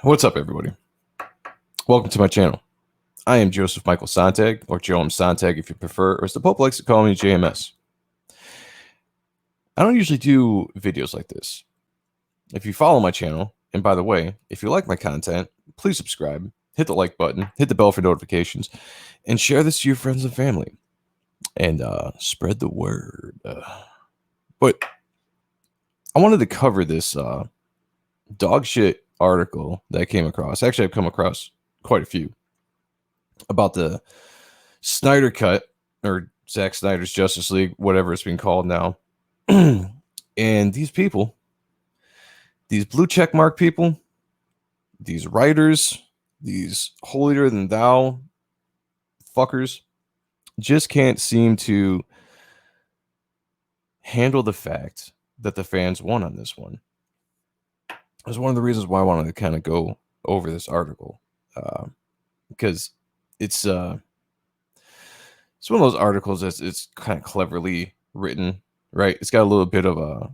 What's up, everybody? Welcome to my channel. I am Joseph Michael Sontag, or Joam Sontag if you prefer, or as the Pope likes to call me, JMS. I don't usually do videos like this. If you follow my channel, and by the way, if you like my content, please subscribe, hit the like button, hit the bell for notifications, and share this to your friends and family. And spread the word. But I wanted to cover this dog shit article that I came across. Actually, I've come across quite a few about the Snyder cut, or Zack Snyder's Justice League, whatever it's being called now. And these people, these blue checkmark people, these writers, these holier than thou fuckers, just can't seem to handle the fact that the fans won on this one. That's one of the reasons why I wanted to kind of go over this article, because it's one of those articles that's it's kind of cleverly written, right? It's got a little bit of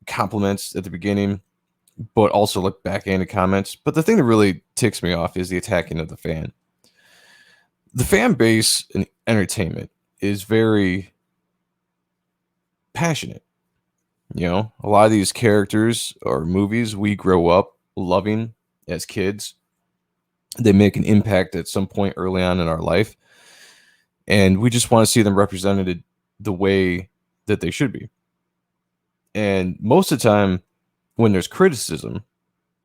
compliments at the beginning, but also like backhanded comments. But the thing that really ticks me off is the attacking of the fan. The fan base in entertainment is very passionate. You know, a lot of these characters or movies we grow up loving as kids, they make an impact at some point early on in our life, and we just want to see them represented the way that they should be. And most of the time when there's criticism,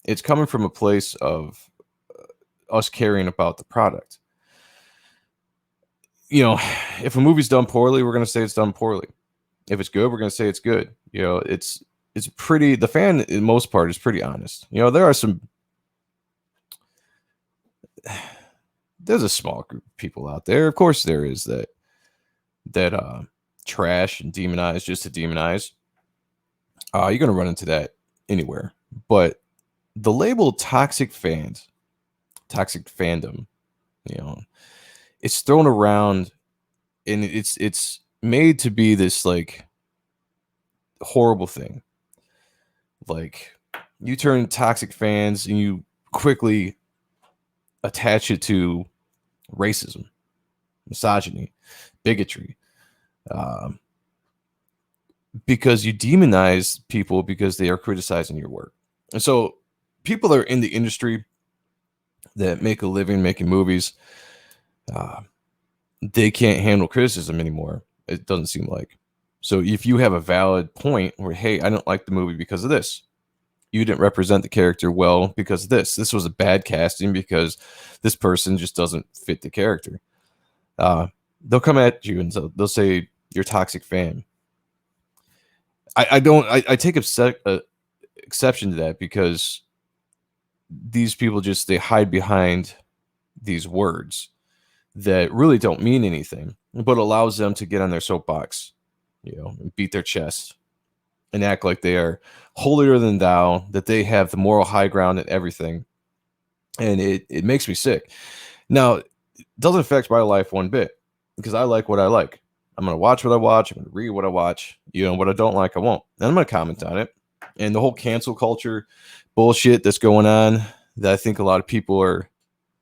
it's coming from a place of us caring about the product. You know, if a movie's done poorly, we're going to say it's done poorly. If it's good, we're going to say it's good. You know, it's pretty, the fan in most part is pretty honest. You know, there's a small group of people out there, of course there is, that trash and demonize just to demonize. You're going to run into that anywhere. But the label toxic fans, toxic fandom, you know, it's thrown around, and it's made to be this like horrible thing. Like, you turn toxic fans and you quickly attach it to racism, misogyny, bigotry, because you demonize people because they are criticizing your work. And so people that are in the industry that make a living making movies, they can't handle criticism anymore, it doesn't seem like. So if you have a valid point where, hey, I don't like the movie because of this, you didn't represent the character well because of this was a bad casting because this person just doesn't fit the character, they'll come at you and they'll say you're a toxic fan. I take exception to that, because these people just, they hide behind these words that really don't mean anything, but allows them to get on their soapbox, you know, and beat their chest and act like they are holier than thou, that they have the moral high ground and everything. And it makes me sick. Now, it doesn't affect my life one bit, because I like what I like. I'm going to watch what I watch. I'm going to read what I watch. You know, what I don't like, I won't. And I'm going to comment on it. And the whole cancel culture bullshit that's going on, that I think a lot of people are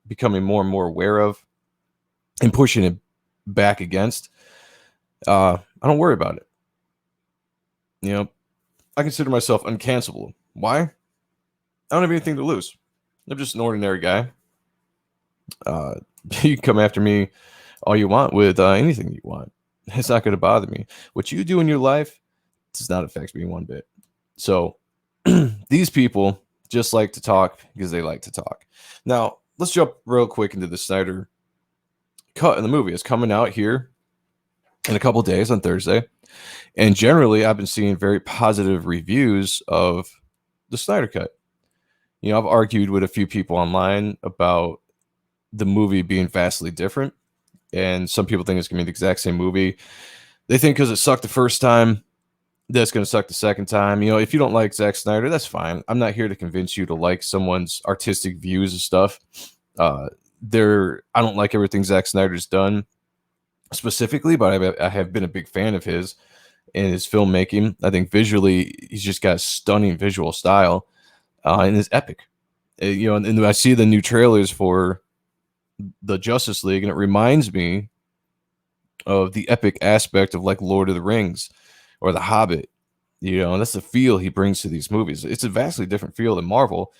becoming more and more aware of and pushing it back against, I don't worry about it. You know, I consider myself uncancelable. Why? I don't have anything to lose. I'm just an ordinary guy. You can come after me all you want with anything you want. It's not going to bother me. What you do in your life does not affect me one bit. So these people just like to talk because they like to talk. Now, let's jump real quick into the Snyder cut in the movie. It's coming out here in a couple days on Thursday. And generally, I've been seeing very positive reviews of the Snyder cut. You know, I've argued with a few people online about the movie being vastly different. And some people think it's going to be the exact same movie. They think because it sucked the first time, that's going to suck the second time. You know, if you don't like Zack Snyder, that's fine. I'm not here to convince you to like someone's artistic views and stuff. I don't like everything Zack Snyder's done specifically, but I have been a big fan of his and his filmmaking. I think visually, he's just got a stunning visual style, and is epic. And I see the new trailers for the Justice League, and it reminds me of the epic aspect of like Lord of the Rings or The Hobbit. And that's the feel he brings to these movies. It's a vastly different feel than Marvel.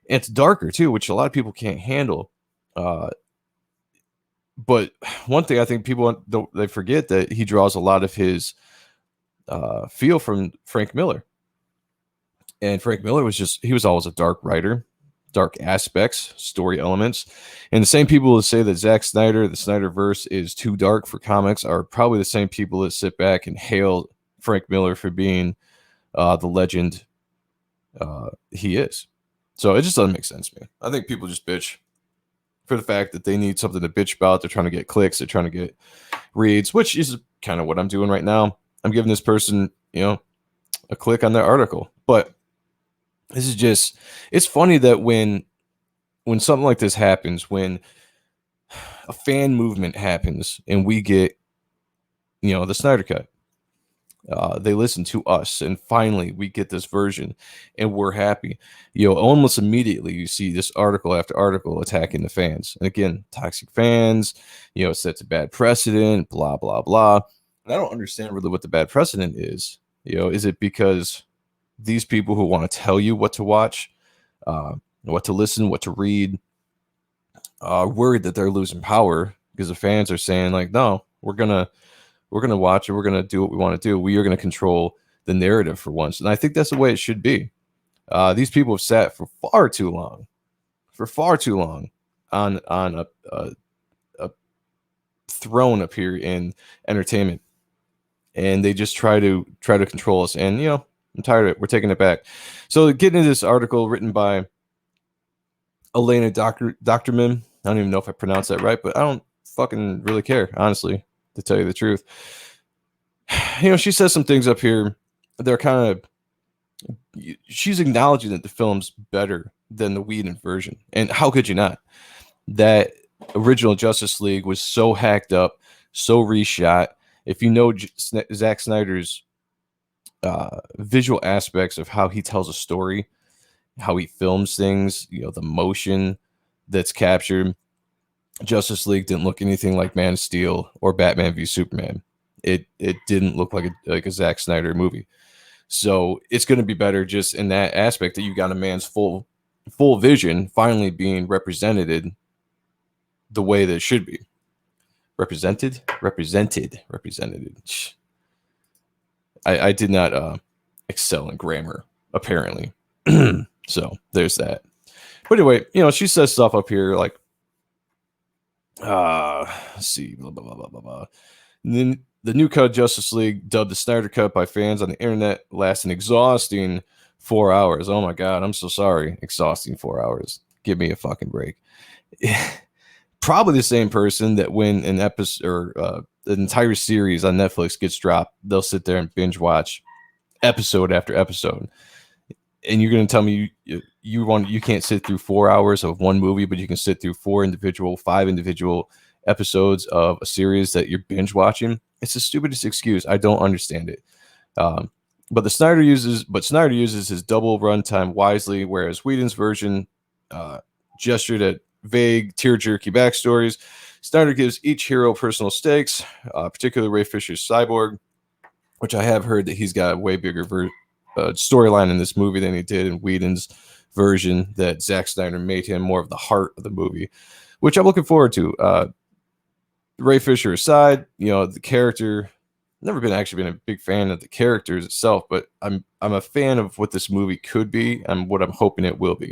And it's darker too, which a lot of people can't handle. But one thing I think people they forget that he draws a lot of his feel from Frank Miller. And Frank Miller he was always a dark writer, dark aspects, story elements. And the same people that say that Zack Snyder, the Snyderverse, is too dark for comics are probably the same people that sit back and hail Frank Miller for being the legend he is. So it just doesn't make sense to me. I think people just bitch for the fact that they need something to bitch about. They're trying to get clicks. They're trying to get reads, which is kind of what I'm doing right now. I'm giving this person, a click on their article. But this is just, it's funny that when something like this happens, when a fan movement happens and we get, the Snyder Cut, they listen to us and finally we get this version and we're happy. Almost immediately you see this article after article attacking the fans. And again, toxic fans, it sets a bad precedent, blah, blah, blah. And I don't understand really what the bad precedent is. Is it because these people who want to tell you what to watch, what to listen, what to read, are worried that they're losing power because the fans are saying like, no, we're going to watch it. We're going to do what we want to do. We are going to control the narrative for once. And I think that's the way it should be. These people have sat for far too long on a throne up here in entertainment. And they just try to control us. And, I'm tired of it. We're taking it back. So getting into this article written by Elena Doctorman. I don't even know if I pronounced that right, but I don't fucking really care, honestly, to tell you the truth. She says some things up here. They're kind of, she's acknowledging that the film's better than the Whedon version. And how could you not? That original Justice League was so hacked up, so reshot. If you know Zack Snyder's visual aspects of how he tells a story, how he films things, the motion that's captured, Justice League didn't look anything like Man of Steel or Batman v Superman. It didn't look like a Zack Snyder movie. So it's going to be better just in that aspect that you got a man's full vision finally being represented the way that it should be. Represented. I did not excel in grammar, apparently. So there's that. But anyway, she says stuff up here like, let's see, blah, blah, blah, blah, blah, blah. And then the new cut of Justice League, dubbed the Snyder Cut by fans on the internet, lasts an exhausting 4 hours. Oh my God, I'm so sorry. Exhausting 4 hours. Give me a fucking break. Probably the same person that when an episode or an entire series on Netflix gets dropped, they'll sit there and binge watch episode after episode. And you're going to tell me you can't sit through 4 hours of one movie, but you can sit through 5 individual episodes of a series that you're binge watching. It's the stupidest excuse. I don't understand it. But Snyder uses his double runtime wisely, whereas Whedon's version gestured at vague, tear-jerky backstories. Snyder gives each hero personal stakes, particularly Ray Fisher's Cyborg, which I have heard that he's got a way bigger storyline in this movie than he did in Whedon's version, that Zack Snyder made him more of the heart of the movie, which I'm looking forward to. Ray Fisher aside, the character, never been a big fan of the characters itself, but I'm a fan of what this movie could be and what I'm hoping it will be.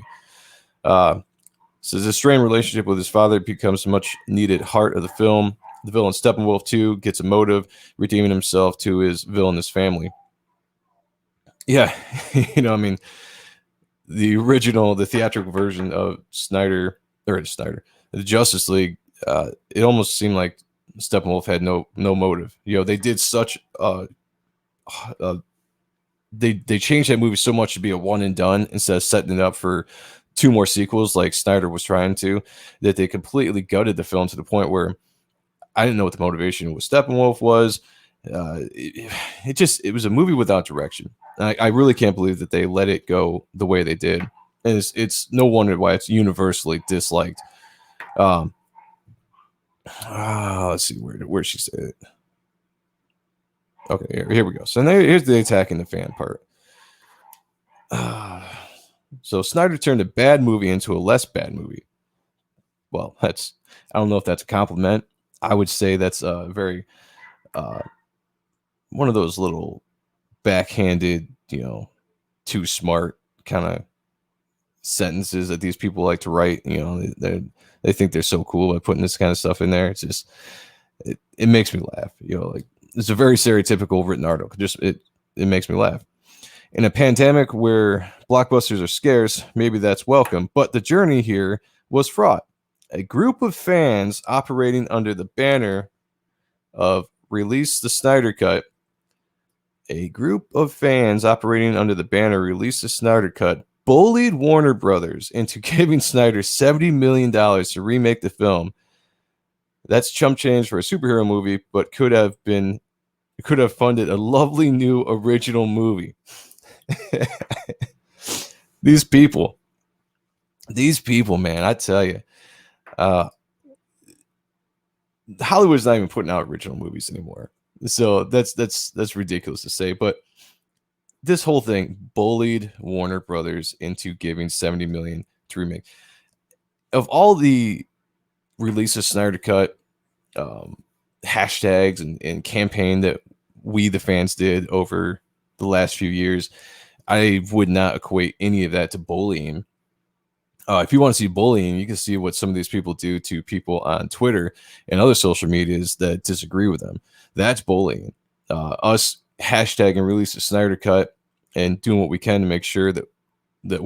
So the strained relationship with his father becomes a much needed heart of the film. The villain Steppenwolf 2 gets a motive, redeeming himself to his villainous family. Yeah, the theatrical version of the Justice League, it almost seemed like Steppenwolf had no motive. They did such they changed that movie so much to be a one and done instead of setting it up for 2 more sequels like Snyder was trying to, that they completely gutted the film to the point where I didn't know what the motivation with Steppenwolf was. It was a movie without direction. I really can't believe that they let it go the way they did. and it's no wonder why it's universally disliked. Um, let's see where she said it. Okay, here we go. So here's the attacking the fan part. So Snyder turned a bad movie into a less bad movie. Well, I don't know if that's a compliment. I would say that's a very one of those little backhanded, too smart kind of sentences that these people like to write. They think they're so cool by putting this kind of stuff in there. It's just it makes me laugh. Like it's a very stereotypical written article. It makes me laugh. In a pandemic where blockbusters are scarce, maybe that's welcome. But the journey here was fraught. A group of fans operating under the banner of Release the Snyder Cut. A group of fans operating under the banner Release the Snyder Cut bullied Warner Brothers into giving Snyder $70 million to remake the film. That's chump change for a superhero movie, but could have funded a lovely new original movie. These people, man, I tell you, Hollywood's not even putting out original movies anymore. So that's ridiculous to say, but this whole thing bullied Warner Brothers into giving $70 million to remake. Of all the Release of Snyder Cut hashtags and campaign that we the fans did over the last few years, I would not equate any of that to bullying. If you want to see bullying, you can see what some of these people do to people on Twitter and other social medias that disagree with them. That's bullying. Us hashtagging Release the Snyder Cut and doing what we can to make sure that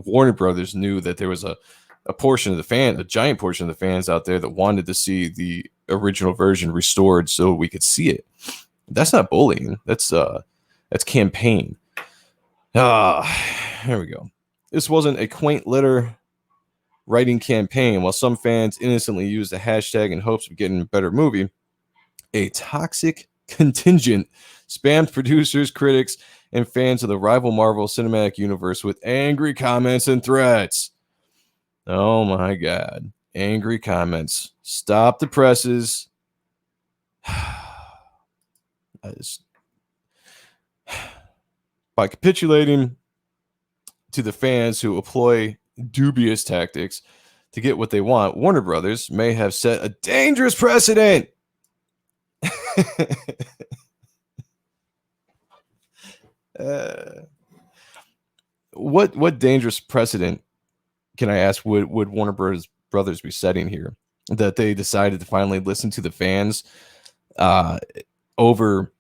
Warner Brothers knew that there was a portion of a giant portion of the fans out there that wanted to see the original version restored so we could see it. That's not bullying. That's campaign. Here we go. This wasn't a quaint letter writing campaign. While some fans innocently used the hashtag in hopes of getting a better movie, a toxic contingent spammed producers, critics, and fans of the rival Marvel Cinematic Universe with angry comments and threats. Oh my God. Angry comments. Stop the presses. By capitulating to the fans who employ dubious tactics to get what they want, Warner Brothers may have set a dangerous precedent. What dangerous precedent, can I ask, would Warner Brothers be setting here? That they decided to finally listen to the fans over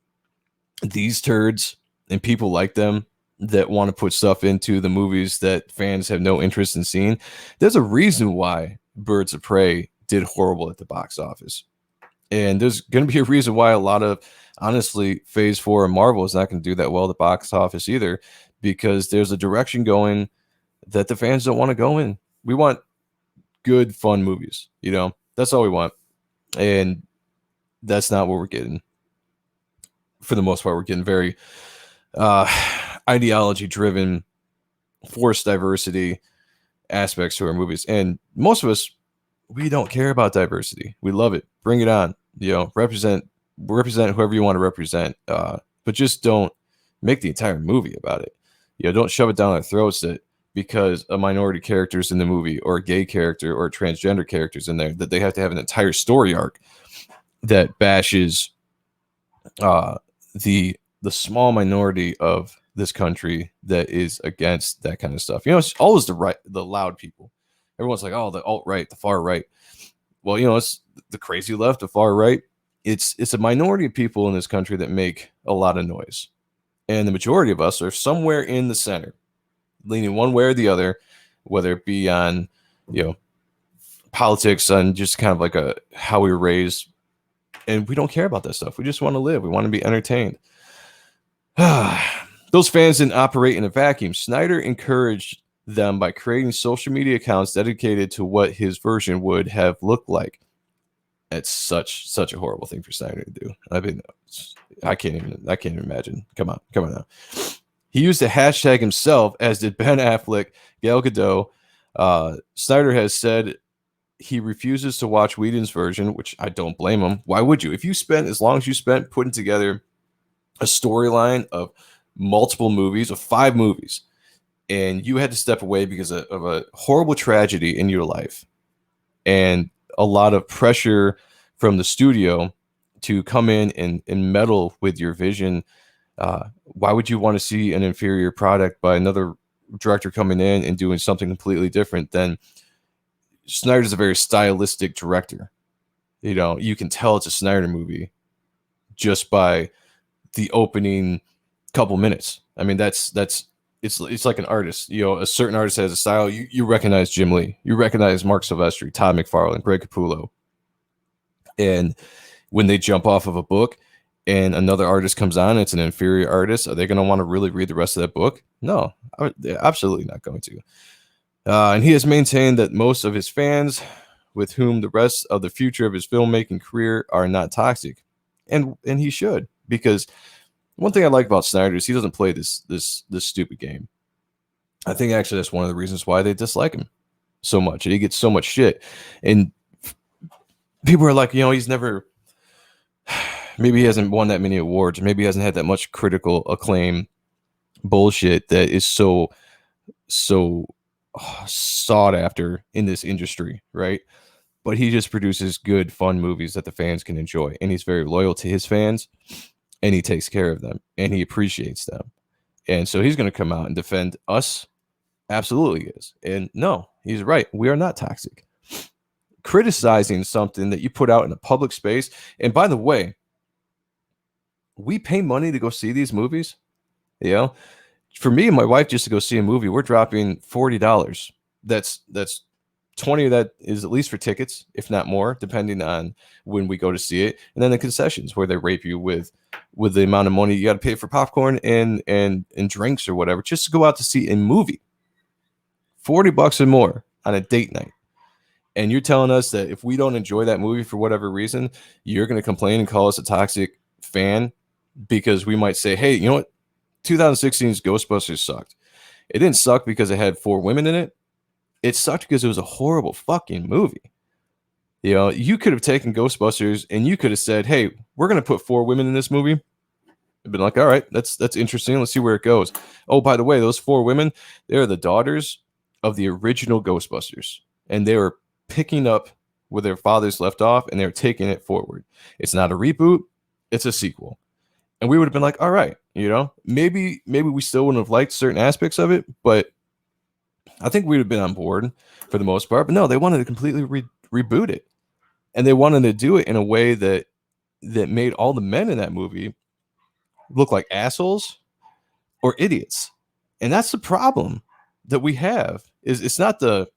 these turds and people like them that want to put stuff into the movies that fans have no interest in seeing. There's a reason why Birds of Prey did horrible at the box office. And there's going to be a reason why a lot of, honestly, Phase 4 of Marvel is not going to do that well at the box office either, because there's a direction going that the fans don't want to go in. We want good, fun movies. That's all we want. And that's not what we're getting. For the most part, we're getting very ideology-driven, forced diversity aspects to our movies. And most of us, we don't care about diversity. We love it. Bring it on. Represent whoever you want to represent. But just don't make the entire movie about it. Don't shove it down our throats that because a minority character is in the movie, or a gay character, or a transgender character's in there, that they have to have an entire story arc that bashes the small minority of this country that is against that kind of stuff. It's always the loud people. Everyone's like, oh, the alt-right, the far right. Well, it's the crazy left, the far right. It's a minority of people in this country that make a lot of noise. And the majority of us are somewhere in the center, leaning one way or the other, whether it be on, politics, on just kind of like how we were raised. And we don't care about that stuff. We just want to live. We want to be entertained. Those fans didn't operate in a vacuum. Snyder encouraged them by creating social media accounts dedicated to what his version would have looked like. It's such a horrible thing for Snyder to do. I mean, I can't even imagine. Come on now. He used the hashtag himself, as did Ben Affleck, Gal Gadot, Snyder has said he refuses to watch Whedon's version, which I don't blame him. Why would you? If you spent as long as you spent putting together a storyline of multiple movies, of 5 movies, and you had to step away because of a horrible tragedy in your life and a lot of pressure from the studio to come in and meddle with your vision, why would you want to see an inferior product by another director coming in and doing something completely different? Than Snyder's a very stylistic director. You know, you can tell it's a Snyder movie just by the opening couple minutes. I mean, it's like an artist. You know, a certain artist has a style. You recognize Jim Lee, you recognize Mark Silvestri, Todd McFarlane, Greg Capullo, and when they jump off of a book and another artist comes on, it's an inferior artist. Are they going to want to really read the rest of that book? No, they're absolutely not going to. And he has maintained that most of his fans, with whom the rest of the future of his filmmaking career, are not toxic, and he should, because one thing I like about Snyder is he doesn't play this stupid game. I think actually that's one of the reasons why they dislike him so much, and he gets so much shit. And people are like, you know, he's never, maybe he hasn't won that many awards, maybe he hasn't had that much critical acclaim bullshit that is so sought after in this industry, right? But he just produces good, fun movies that the fans can enjoy, and he's very loyal to his fans, and he takes care of them, and he appreciates them. And so he's going to come out and defend us. Absolutely is. And no, he's right. We are not toxic. Criticizing something that you put out in a public space. And by the way, we pay money to go see these movies. You know, for me and my wife, just to go see a movie, we're dropping $40. That's 20 of that is at least for tickets, if not more, depending on when we go to see it. And then the concessions where they rape you with the amount of money you got to pay for popcorn and drinks or whatever, just to go out to see a movie. $40 or more on a date night. And you're telling us that if we don't enjoy that movie for whatever reason, you're going to complain and call us a toxic fan because we might say, hey, you know what? 2016's Ghostbusters sucked. It didn't suck because it had 4 women in it. It sucked because it was a horrible fucking movie. You know, you could have taken Ghostbusters and you could have said, hey, we're going to put 4 women in this movie. I've been like, all right, that's interesting. Let's see where it goes. Oh, by the way, those 4 women, they're the daughters of the original Ghostbusters. And they were picking up where their fathers left off, and they're taking it forward. It's not a reboot, it's a sequel. And we would have been like, all right, you know, maybe we still wouldn't have liked certain aspects of it, but I think we would have been on board for the most part. But no, they wanted to completely reboot it. And they wanted to do it in a way that made all the men in that movie look like assholes or idiots. And that's the problem that we have. Is it's not that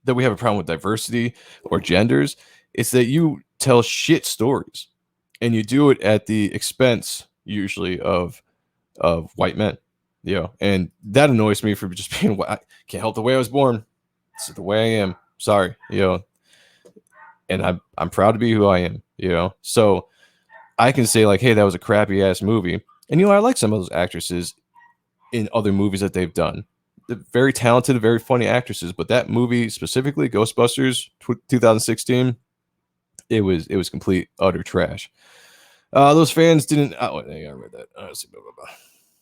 we have a problem with diversity or genders. It's that you tell shit stories and you do it at the expense usually of white men, you know, and that annoys me for just being white. I can't help the way I was born. It's the way I am. Sorry, you know, and I'm proud to be who I am, you know, so I can say like, hey, that was a crappy ass movie. And, you know, I like some of those actresses in other movies that they've done. They're very talented, very funny actresses, but that movie specifically, Ghostbusters 2016, it was complete utter trash. Those fans didn't. Oh, I read that. Blah, blah, blah.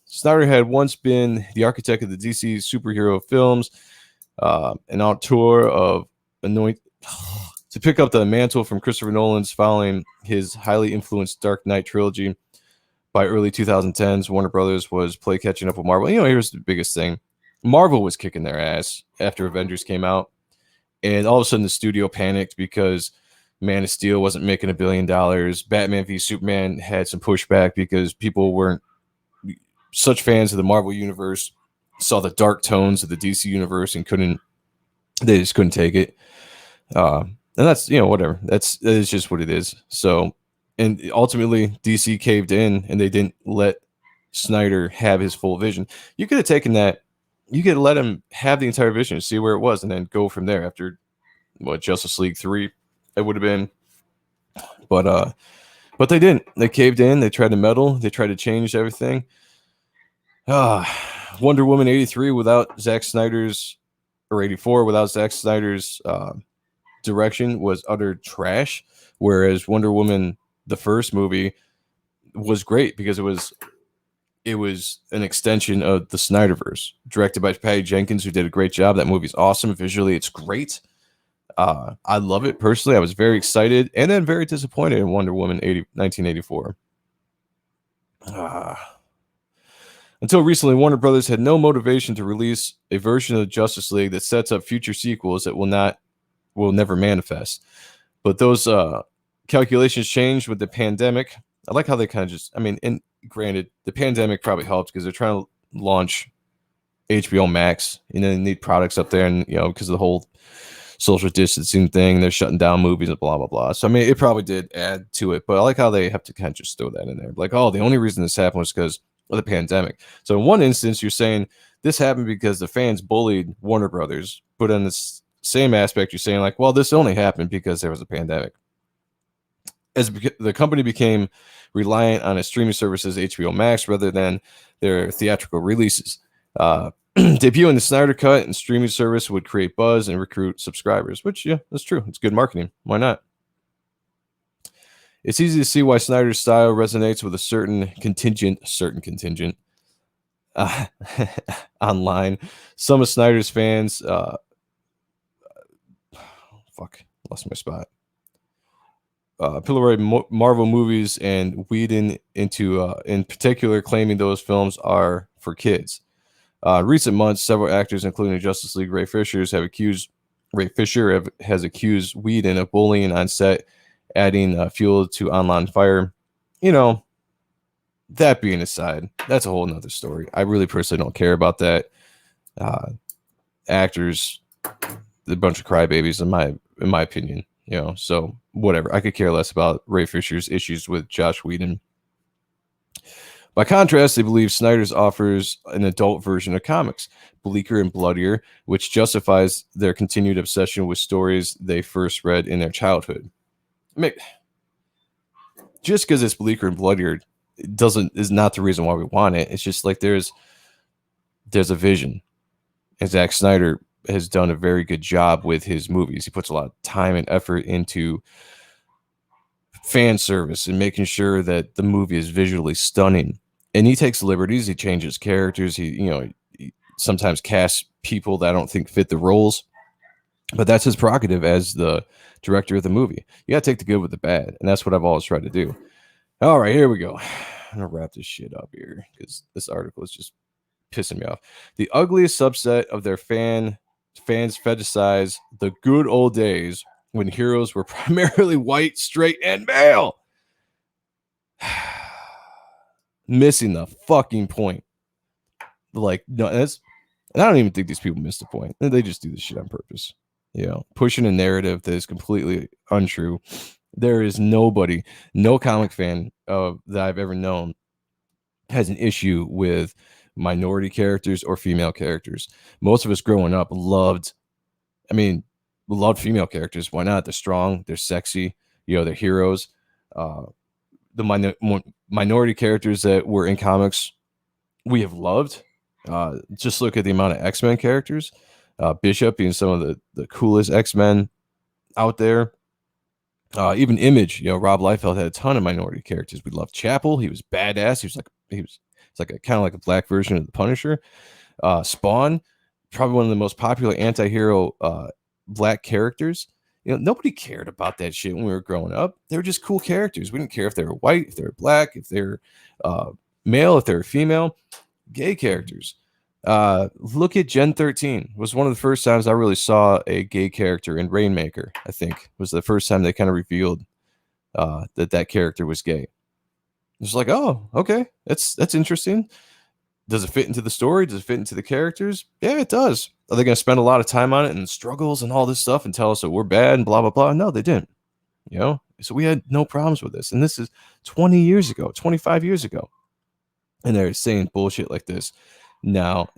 Snyder had once been the architect of the DC superhero films, an auteur of to pick up the mantle from Christopher Nolan's following his highly influenced Dark Knight trilogy. By early 2010s, Warner Brothers was play catching up with Marvel. You know, here's the biggest thing. Marvel was kicking their ass after Avengers came out. And all of a sudden, the studio panicked because Man of Steel wasn't making $1 billion. Batman v Superman had some pushback because people weren't such fans of the Marvel universe, saw the dark tones of the DC universe and they just couldn't take it. And that's, you know, whatever. That is just what it is. So, and ultimately DC caved in and they didn't let Snyder have his full vision. You could have taken that, you could have let him have the entire vision, see where it was, and then go from there after Justice League 3 it would have been. But they didn't. They caved in, they tried to meddle, they tried to change everything. Wonder Woman 83 without Zack Snyder's or 84 without Zack Snyder's direction was utter trash. Whereas Wonder Woman, the first movie, was great because it was an extension of the Snyderverse, directed by Patty Jenkins, who did a great job. That movie's awesome. Visually, it's great. I love it personally. I was very excited and then very disappointed in Wonder Woman 1984. Until recently, Warner Brothers had no motivation to release a version of the Justice League that sets up future sequels that will never manifest. But those calculations changed with the pandemic. I like how they kind of just, I mean, and granted, the pandemic probably helped because they're trying to launch HBO Max, and then they need products up there, and because of the whole social distancing thing, they're shutting down movies and blah blah blah. So I mean, it probably did add to it, but I like how they have to kind of just throw that in there, like, oh, the only reason this happened was because of the pandemic. So in one instance, you're saying this happened because the fans bullied Warner Brothers, but in this same aspect, you're saying like, well, this only happened because there was a pandemic. As the company became reliant on its streaming services, HBO Max, rather than their theatrical releases. Debuting the Snyder Cut and streaming service would create buzz and recruit subscribers, which, yeah, that's true. It's good marketing. Why not? It's easy to see why Snyder's style resonates with a certain contingent online. Some of Snyder's fans, lost my spot. Pillory Marvel movies and Whedon into, in particular, claiming those films are for kids. Recent months, several actors, including Justice League Ray Fisher, has accused Whedon of bullying on set, adding fuel to online fire. That being aside, that's a whole nother story. I really personally don't care about that. Actors, a bunch of crybabies, in my opinion. So whatever. I could care less about Ray Fisher's issues with Josh Whedon. By contrast, they believe Snyder's offers an adult version of comics, bleaker and bloodier, which justifies their continued obsession with stories they first read in their childhood. Just because it's bleaker and bloodier is not the reason why we want it. It's just like there's a vision, and Zack Snyder has done a very good job with his movies. He puts a lot of time and effort into fan service and making sure that the movie is visually stunning. And he takes liberties. He changes characters. He sometimes casts people that I don't think fit the roles, but that's his prerogative as the director of the movie. You got to take the good with the bad, and that's what I've always tried to do. All right, here we go. I'm gonna wrap this shit up here because this article is just pissing me off. The ugliest subset of their fans fetishize the good old days when heroes were primarily white, straight, and male. Missing the fucking point. Like, no, I don't even think these people missed the point. They just do this shit on purpose. Pushing a narrative that is completely untrue. There is no comic fan that I've ever known has an issue with minority characters or female characters. Most of us growing up loved female characters. Why not? They're strong, they're sexy, they're heroes. The minority characters that were in comics we have loved. Just look at the amount of X-Men characters. Bishop being some of the coolest X-Men out there. Even Image, Rob Liefeld had a ton of minority characters. We loved Chapel. He was badass. He was like a kind of like a black version of the Punisher. Spawn, probably one of the most popular anti-hero black characters. Nobody cared about that shit when we were growing up. They were just cool characters. We didn't care if they were white, if they were black, if they were male, if they were female. Gay characters. Look at Gen 13. It was one of the first times I really saw a gay character in Rainmaker. I think it was the first time they kind of revealed that character was gay. It's like, oh, okay, that's interesting. Does it fit into the story? Does it fit into the characters? Yeah, it does. Are they going to spend a lot of time on it and struggles and all this stuff and tell us that we're bad and blah, blah, blah? No, they didn't. So we had no problems with this. And this is 20 years ago, 25 years ago. And they're saying bullshit like this. Now,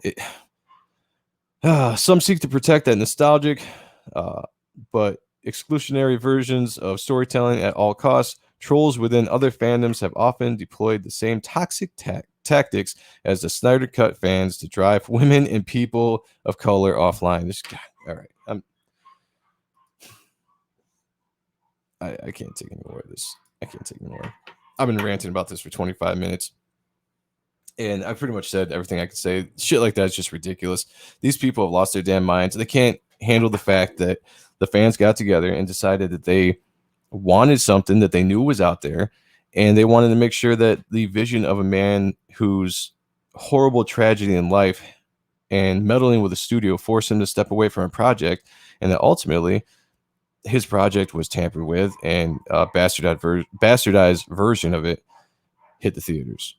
some seek to protect that nostalgic, but exclusionary versions of storytelling at all costs. Trolls within other fandoms have often deployed the same toxic tactics as the Snyder Cut fans to drive women and people of color offline. This guy, all right, I can't take any more of this. I can't take any more. I've been ranting about this for 25 minutes. And I pretty much said everything I could say. Shit like that is just ridiculous. These people have lost their damn minds. They can't handle the fact that the fans got together and decided that they wanted something that they knew was out there. And they wanted to make sure that the vision of a man whose horrible tragedy in life and meddling with the studio forced him to step away from a project. And that ultimately his project was tampered with and a bastardized version of it hit the theaters.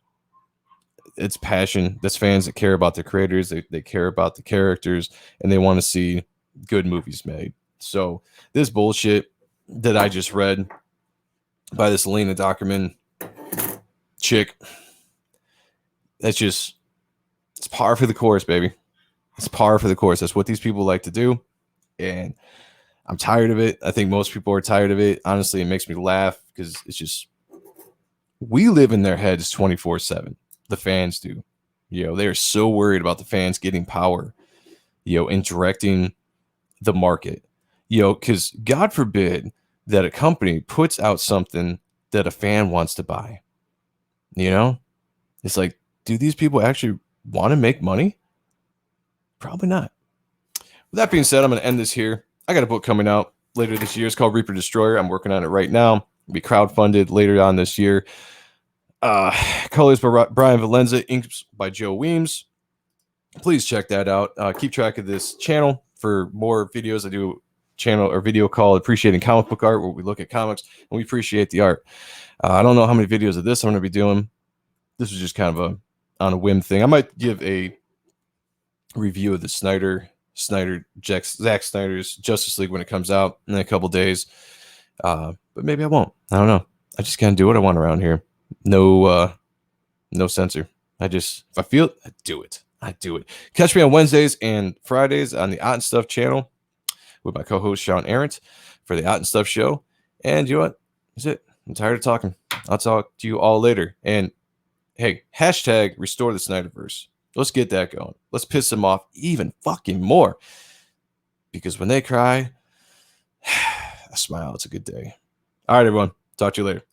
It's passion. That's fans that care about their creators. They care about the characters, and they want to see good movies made. So this bullshit that I just read by this Lena Dockerman chick, it's par for the course, baby. It's par for the course. That's what these people like to do, and I'm tired of it. I think most people are tired of it. Honestly, it makes me laugh because it's just, we live in their heads 24/7. The fans do. They're so worried about the fans getting power, and directing the market, because God forbid that a company puts out something that a fan wants to buy. It's like, do these people actually want to make money? Probably not. With that being said, I'm going to end this here. I got a book coming out later this year. It's called Reaper Destroyer. I'm working on it right now. It'll be crowdfunded later on this year. Colors by Brian Valenza, inks by Joe Weems. Please check that out. Keep track of this channel for more videos. I do channel or video called Appreciating Comic Book Art, where we look at comics and we appreciate the art. I don't know how many videos of this I'm going to be doing. This was just kind of on a whim thing. I might give a review of the Zack Snyder's Justice League when it comes out in a couple days. But maybe I won't. I don't know. I just can't do what I want around here. No censor. If I feel it, I do it. Catch me on Wednesdays and Fridays on the Ott and Stuff channel with my co-host Sean Arendt for the Ott and Stuff show. And you know what? That's it. I'm tired of talking. I'll talk to you all later. And hey, hashtag restore the Snyderverse. Let's get that going. Let's piss them off even fucking more. Because when they cry, I smile. It's a good day. All right, everyone. Talk to you later.